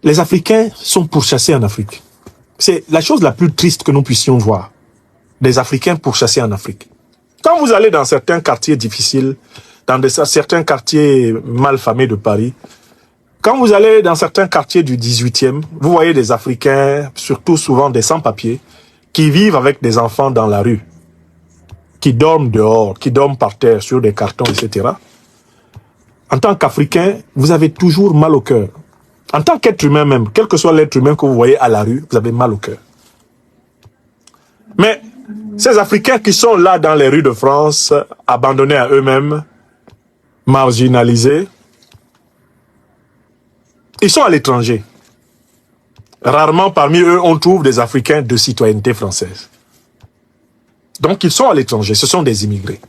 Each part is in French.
les Africains sont pourchassés en Afrique. C'est la chose la plus triste que nous puissions voir. Des Africains pourchassés en Afrique. Quand vous allez dans certains quartiers difficiles, dans certains quartiers malfamés de Paris, quand vous allez dans certains quartiers du 18e, vous voyez des Africains, surtout souvent des sans-papiers, qui vivent avec des enfants dans la rue, qui dorment dehors, qui dorment par terre sur des cartons, etc. En tant qu'Africain, vous avez toujours mal au cœur. En tant qu'être humain même, quel que soit l'être humain que vous voyez à la rue, vous avez mal au cœur. Mais ces Africains qui sont là dans les rues de France, abandonnés à eux-mêmes, marginalisés, ils sont à l'étranger. Rarement parmi eux, on trouve des Africains de citoyenneté française. Donc ils sont à l'étranger, ce sont des immigrés.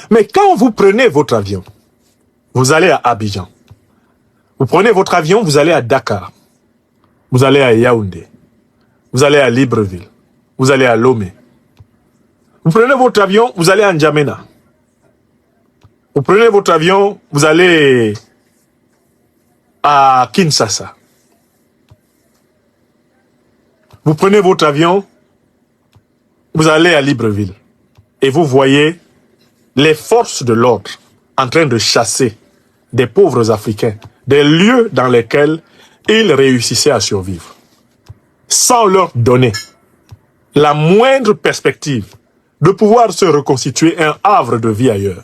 Mais quand vous prenez votre avion, vous allez à Abidjan. Vous prenez votre avion, vous allez à Dakar. Vous allez à Yaoundé. Vous allez à Libreville. Vous allez à Lomé. Vous prenez votre avion, vous allez à N'Djamena. Vous prenez votre avion, vous allez à Kinshasa. Vous prenez votre avion, vous allez à Libreville. Et vous voyez les forces de l'ordre en train de chasser des pauvres Africains, des lieux dans lesquels ils réussissaient à survivre, sans leur donner la moindre perspective de pouvoir se reconstituer un havre de vie ailleurs.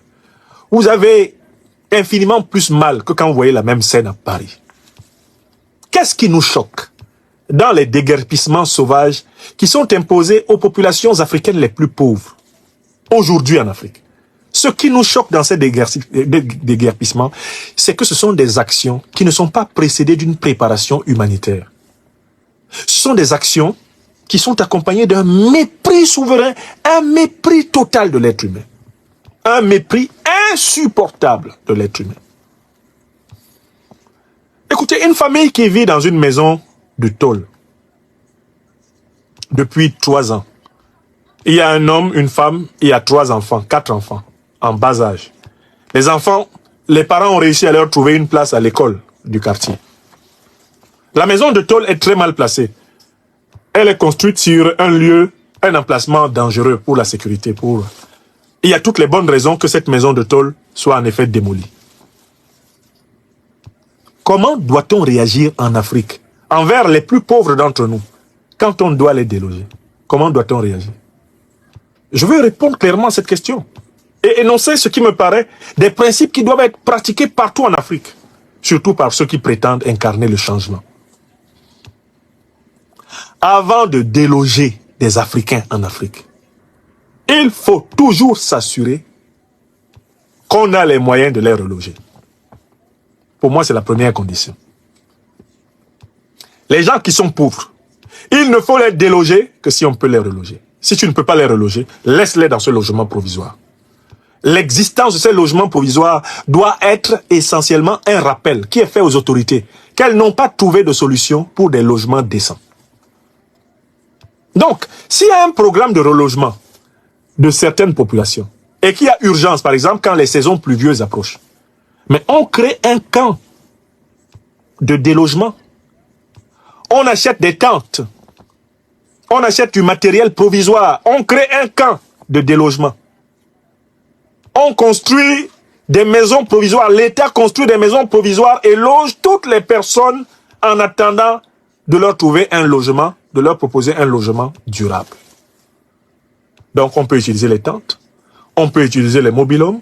Vous avez infiniment plus mal que quand vous voyez la même scène à Paris. Qu'est-ce qui nous choque dans les déguerpissements sauvages qui sont imposés aux populations africaines les plus pauvres, aujourd'hui en Afrique? Ce qui nous choque dans ces déguerpissements, c'est que ce sont des actions qui ne sont pas précédées d'une préparation humanitaire. Ce sont des actions qui sont accompagnées d'un mépris souverain, un mépris total de l'être humain. Un mépris insupportable de l'être humain. Écoutez, une famille qui vit dans une maison de tôle depuis 3 ans. Il y a un homme, une femme, il y a 3 enfants, 4 enfants, en bas âge. Les enfants, les parents ont réussi à leur trouver une place à l'école du quartier. La maison de tôle est très mal placée. Elle est construite sur un lieu, un emplacement dangereux pour la sécurité. Il y a toutes les bonnes raisons que cette maison de tôle soit en effet démolie. Comment doit-on réagir en Afrique envers les plus pauvres d'entre nous quand on doit les déloger? Comment doit-on réagir? Je veux répondre clairement à cette question et énoncer ce qui me paraît des principes qui doivent être pratiqués partout en Afrique, surtout par ceux qui prétendent incarner le changement. Avant de déloger des Africains en Afrique, il faut toujours s'assurer qu'on a les moyens de les reloger. Pour moi, c'est la première condition. Les gens qui sont pauvres, il ne faut les déloger que si on peut les reloger. Si tu ne peux pas les reloger, laisse-les dans ce logement provisoire. L'existence de ces logements provisoires doit être essentiellement un rappel qui est fait aux autorités qu'elles n'ont pas trouvé de solution pour des logements décents. Donc, s'il y a un programme de relogement de certaines populations et qu'il y a urgence, par exemple, quand les saisons pluvieuses approchent, mais on crée un camp de délogement. On achète des tentes. On achète du matériel provisoire. On crée un camp de délogement. On construit des maisons provisoires. L'État construit des maisons provisoires et loge toutes les personnes en attendant de leur trouver un logement, de leur proposer un logement durable. Donc on peut utiliser les tentes, on peut utiliser les mobil-homes,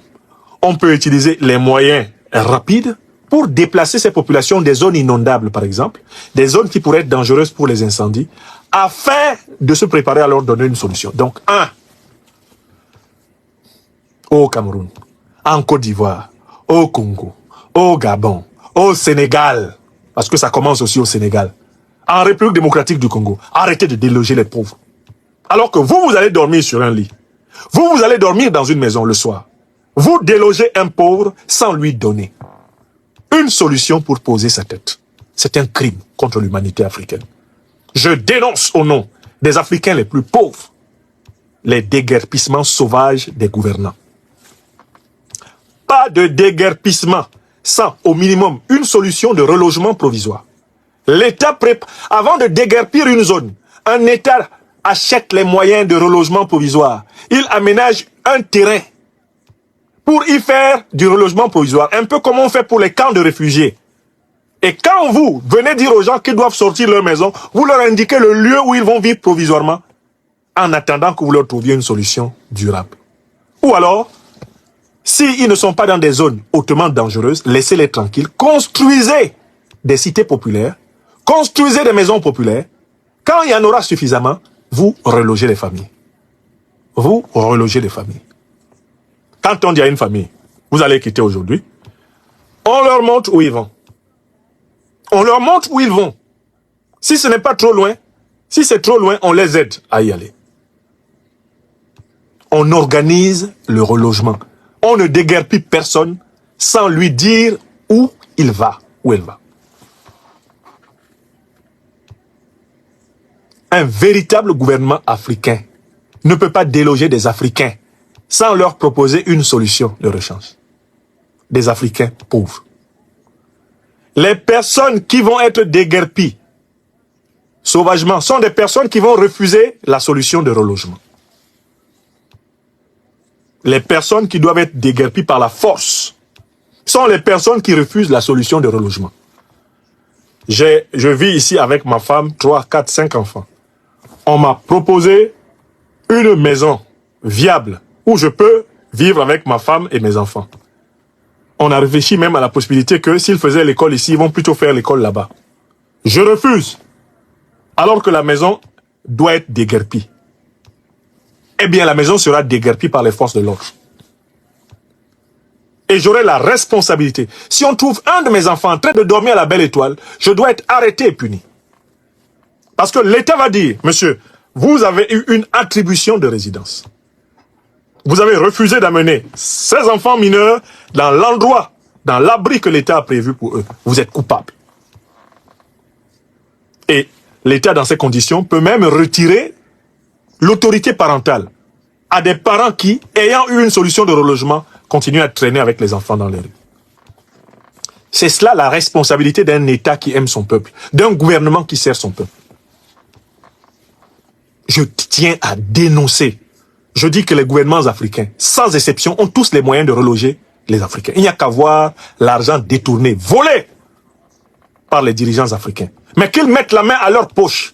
on peut utiliser les moyens rapides pour déplacer ces populations des zones inondables, par exemple, des zones qui pourraient être dangereuses pour les incendies, afin de se préparer à leur donner une solution. Donc, au Cameroun, en Côte d'Ivoire, au Congo, au Gabon, au Sénégal, parce que ça commence aussi au Sénégal, en République démocratique du Congo, arrêtez de déloger les pauvres. Alors que vous allez dormir sur un lit. Vous allez dormir dans une maison le soir. Vous délogez un pauvre sans lui donner une solution pour poser sa tête. C'est un crime contre l'humanité africaine. Je dénonce au nom des Africains les plus pauvres les déguerpissements sauvages des gouvernants. Pas de déguerpissement sans, au minimum, une solution de relogement provisoire. L'État, avant de déguerpir une zone, un État achète les moyens de relogement provisoire. Il aménage un terrain pour y faire du relogement provisoire, un peu comme on fait pour les camps de réfugiés. Et quand vous venez dire aux gens qu'ils doivent sortir de leur maison, vous leur indiquez le lieu où ils vont vivre provisoirement, en attendant que vous leur trouviez une solution durable. Ou alors, s'ils ne sont pas dans des zones hautement dangereuses, laissez-les tranquilles, construisez des cités populaires, construisez des maisons populaires. Quand il y en aura suffisamment, vous relogez les familles. Vous relogez les familles. Quand on dit à une famille, vous allez quitter aujourd'hui, on leur montre où ils vont. On leur montre où ils vont. Si ce n'est pas trop loin, si c'est trop loin, on les aide à y aller. On organise le relogement. On ne déguerpit personne sans lui dire où il va, où elle va. Un véritable gouvernement africain ne peut pas déloger des Africains sans leur proposer une solution de rechange. Des Africains pauvres. Les personnes qui vont être déguerpies sauvagement sont des personnes qui vont refuser la solution de relogement. Les personnes qui doivent être déguerpies par la force sont les personnes qui refusent la solution de relogement. Je vis ici avec ma femme, 3, 4, 5 enfants. On m'a proposé une maison viable où je peux vivre avec ma femme et mes enfants. On a réfléchi même à la possibilité que s'ils faisaient l'école ici, ils vont plutôt faire l'école là-bas. Je refuse. Alors que la maison doit être déguerpie. Eh bien, la maison sera déguerpie par les forces de l'ordre. Et j'aurai la responsabilité. Si on trouve un de mes enfants en train de dormir à la Belle Étoile, je dois être arrêté et puni. Parce que l'État va dire, monsieur, vous avez eu une attribution de résidence. Vous avez refusé d'amener ces enfants mineurs dans l'endroit, dans l'abri que l'État a prévu pour eux. Vous êtes coupable. Et l'État, dans ces conditions, peut même retirer l'autorité parentale à des parents qui, ayant eu une solution de relogement, continuent à traîner avec les enfants dans les rues. C'est cela la responsabilité d'un État qui aime son peuple, d'un gouvernement qui sert son peuple. Je tiens à dénoncer. Je dis que les gouvernements africains, sans exception, ont tous les moyens de reloger les Africains. Il n'y a qu'à voir l'argent détourné, volé par les dirigeants africains. Mais qu'ils mettent la main à leur poche,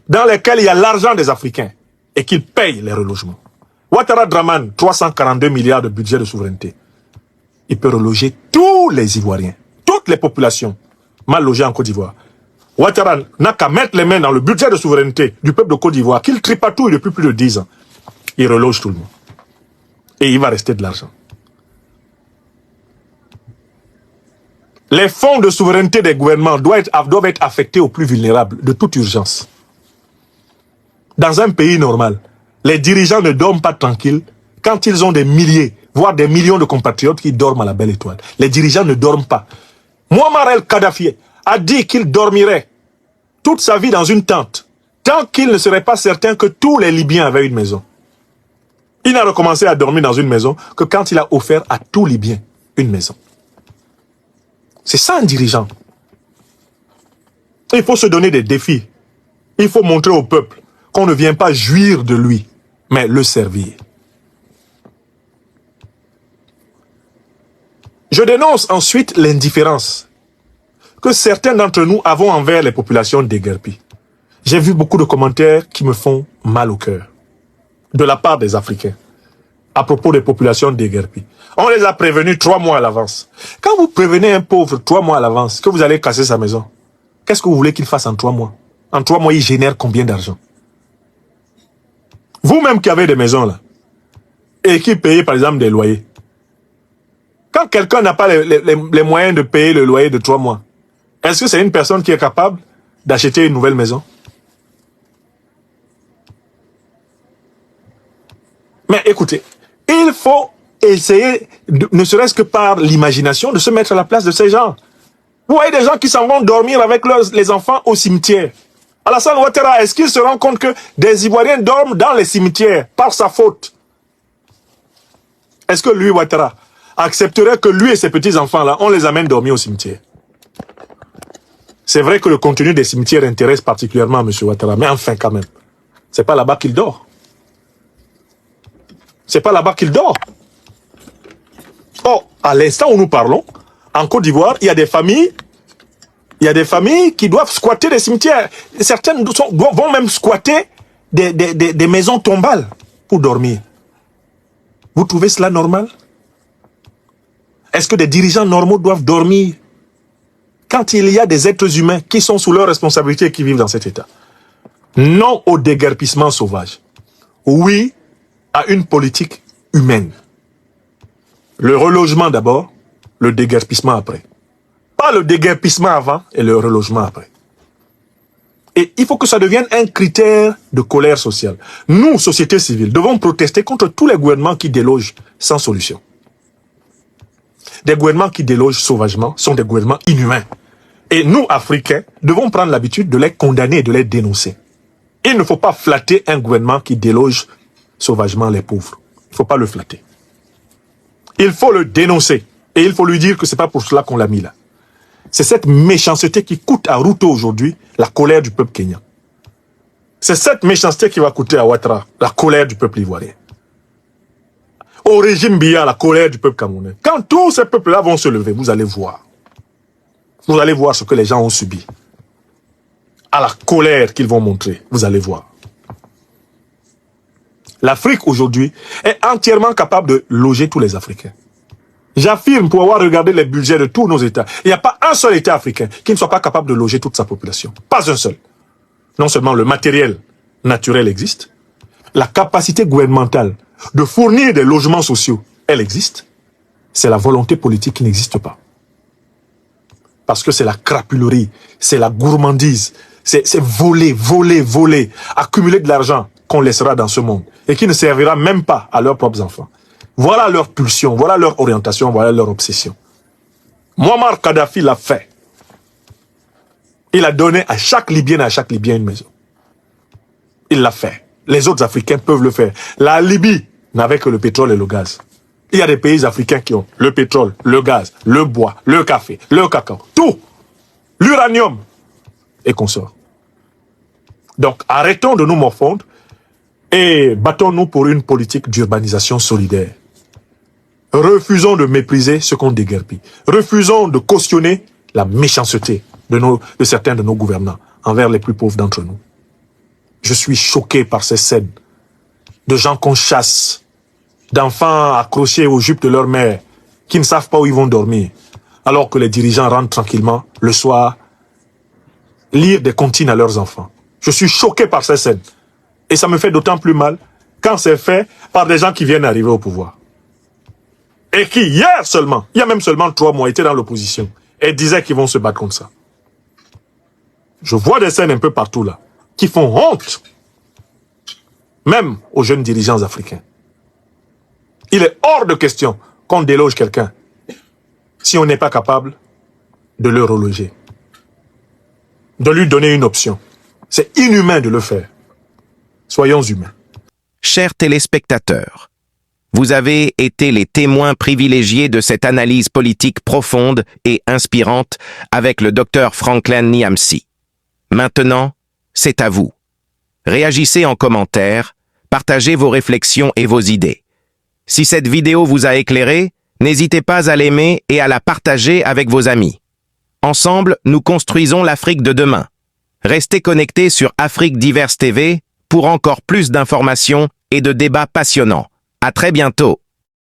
dans lesquelles il y a l'argent des Africains, et qu'ils payent les relogements. Ouattara Draman, 342 milliards de budget de souveraineté. Il peut reloger tous les Ivoiriens, toutes les populations mal logées en Côte d'Ivoire. Ouattara n'a qu'à mettre les mains dans le budget de souveraineté du peuple de Côte d'Ivoire, qu'il tripatouille depuis plus de 10 ans. Il reloge tout le monde. Et il va rester de l'argent. Les fonds de souveraineté des gouvernements doivent être affectés aux plus vulnérables de toute urgence. Dans un pays normal, les dirigeants ne dorment pas tranquilles quand ils ont des milliers, voire des millions de compatriotes qui dorment à la Belle Étoile. Les dirigeants ne dorment pas. Muammar el-Kadhafi a dit qu'il dormirait toute sa vie dans une tente, tant qu'il ne serait pas certain que tous les Libyens avaient une maison. Il n'a recommencé à dormir dans une maison que quand il a offert à tout Libyen une maison. C'est ça un dirigeant. Il faut se donner des défis. Il faut montrer au peuple qu'on ne vient pas jouir de lui, mais le servir. Je dénonce ensuite l'indifférence que certains d'entre nous avons envers les populations déguerpies. J'ai vu beaucoup de commentaires qui me font mal au cœur, de la part des Africains, à propos des populations déguerpies. On les a prévenus 3 mois à l'avance. Quand vous prévenez un pauvre 3 mois à l'avance que vous allez casser sa maison, qu'est-ce que vous voulez qu'il fasse en 3 mois? En 3 mois, il génère combien d'argent? Vous-même qui avez des maisons là, et qui payez par exemple des loyers, quand quelqu'un n'a pas les moyens de payer le loyer de 3 mois, est-ce que c'est une personne qui est capable d'acheter une nouvelle maison? Mais écoutez, il faut essayer, ne serait-ce que par l'imagination, de se mettre à la place de ces gens. Vous voyez des gens qui s'en vont dormir avec les enfants au cimetière. Alassane Ouattara, est-ce qu'il se rend compte que des Ivoiriens dorment dans les cimetières par sa faute? Est-ce que lui, Ouattara, accepterait que lui et ses petits-enfants-là, on les amène dormir au cimetière. C'est vrai que le contenu des cimetières intéresse particulièrement M. Ouattara, mais enfin quand même, c'est pas là-bas qu'il dort. C'est pas là-bas qu'il dort. Or, à l'instant où nous parlons, en Côte d'Ivoire, il y a des familles qui doivent squatter des cimetières. Certaines vont même squatter des maisons tombales pour dormir. Vous trouvez cela normal? Est-ce que des dirigeants normaux doivent dormir quand il y a des êtres humains qui sont sous leur responsabilité et qui vivent dans cet état? Non au déguerpissement sauvage. Oui à une politique humaine. Le relogement d'abord, le déguerpissement après. Pas le déguerpissement avant et le relogement après. Et il faut que ça devienne un critère de colère sociale. Nous, société civile, devons protester contre tous les gouvernements qui délogent sans solution. Des gouvernements qui délogent sauvagement sont des gouvernements inhumains. Et nous, Africains, devons prendre l'habitude de les condamner et de les dénoncer. Il ne faut pas flatter un gouvernement qui déloge sauvagement les pauvres. Il ne faut pas le flatter. Il faut le dénoncer. Et il faut lui dire que ce n'est pas pour cela qu'on l'a mis là. C'est cette méchanceté qui coûte à Ruto aujourd'hui la colère du peuple kényan. C'est cette méchanceté qui va coûter à Ouattara la colère du peuple ivoirien. Au régime Biya, la colère du peuple camerounais. Quand tous ces peuples-là vont se lever, vous allez voir. Vous allez voir ce que les gens ont subi. À la colère qu'ils vont montrer, vous allez voir. L'Afrique aujourd'hui est entièrement capable de loger tous les Africains. J'affirme pour avoir regardé les budgets de tous nos États, il n'y a pas un seul État africain qui ne soit pas capable de loger toute sa population. Pas un seul. Non seulement le matériel naturel existe, la capacité gouvernementale de fournir des logements sociaux, elle existe. C'est la volonté politique qui n'existe pas. Parce que c'est la crapulerie, c'est la gourmandise, c'est voler, voler, voler, accumuler de l'argent qu'on laissera dans ce monde et qui ne servira même pas à leurs propres enfants. Voilà leur pulsion, voilà leur orientation, voilà leur obsession. Muammar Kadhafi l'a fait. Il a donné à chaque Libyen et à chaque Libyen une maison. Il l'a fait. Les autres Africains peuvent le faire. La Libye n'avait que le pétrole et le gaz. Il y a des pays africains qui ont le pétrole, le gaz, le bois, le café, le cacao, tout. L'uranium et consorts. Donc arrêtons de nous morfondre et battons-nous pour une politique d'urbanisation solidaire. Refusons de mépriser ce qu'on déguerpit. Refusons de cautionner la méchanceté de certains de nos gouvernants envers les plus pauvres d'entre nous. Je suis choqué par ces scènes de gens qu'on chasse, d'enfants accrochés aux jupes de leur mère, qui ne savent pas où ils vont dormir, alors que les dirigeants rentrent tranquillement le soir, lire des comptines à leurs enfants. Je suis choqué par ces scènes. Et ça me fait d'autant plus mal quand c'est fait par des gens qui viennent d'arriver au pouvoir. Et qui, hier seulement, il y a même seulement 3 mois, étaient dans l'opposition et disaient qu'ils vont se battre contre ça. Je vois des scènes un peu partout là, qui font honte, même aux jeunes dirigeants africains. Il est hors de question qu'on déloge quelqu'un si on n'est pas capable de le reloger, de lui donner une option. C'est inhumain de le faire. Soyons humains. Chers téléspectateurs, vous avez été les témoins privilégiés de cette analyse politique profonde et inspirante avec le Dr Franklin Nyamsi. Maintenant, c'est à vous. Réagissez en commentaire, partagez vos réflexions et vos idées. Si cette vidéo vous a éclairé, n'hésitez pas à l'aimer et à la partager avec vos amis. Ensemble, nous construisons l'Afrique de demain. Restez connectés sur Afrique Diverse TV pour encore plus d'informations et de débats passionnants. À très bientôt.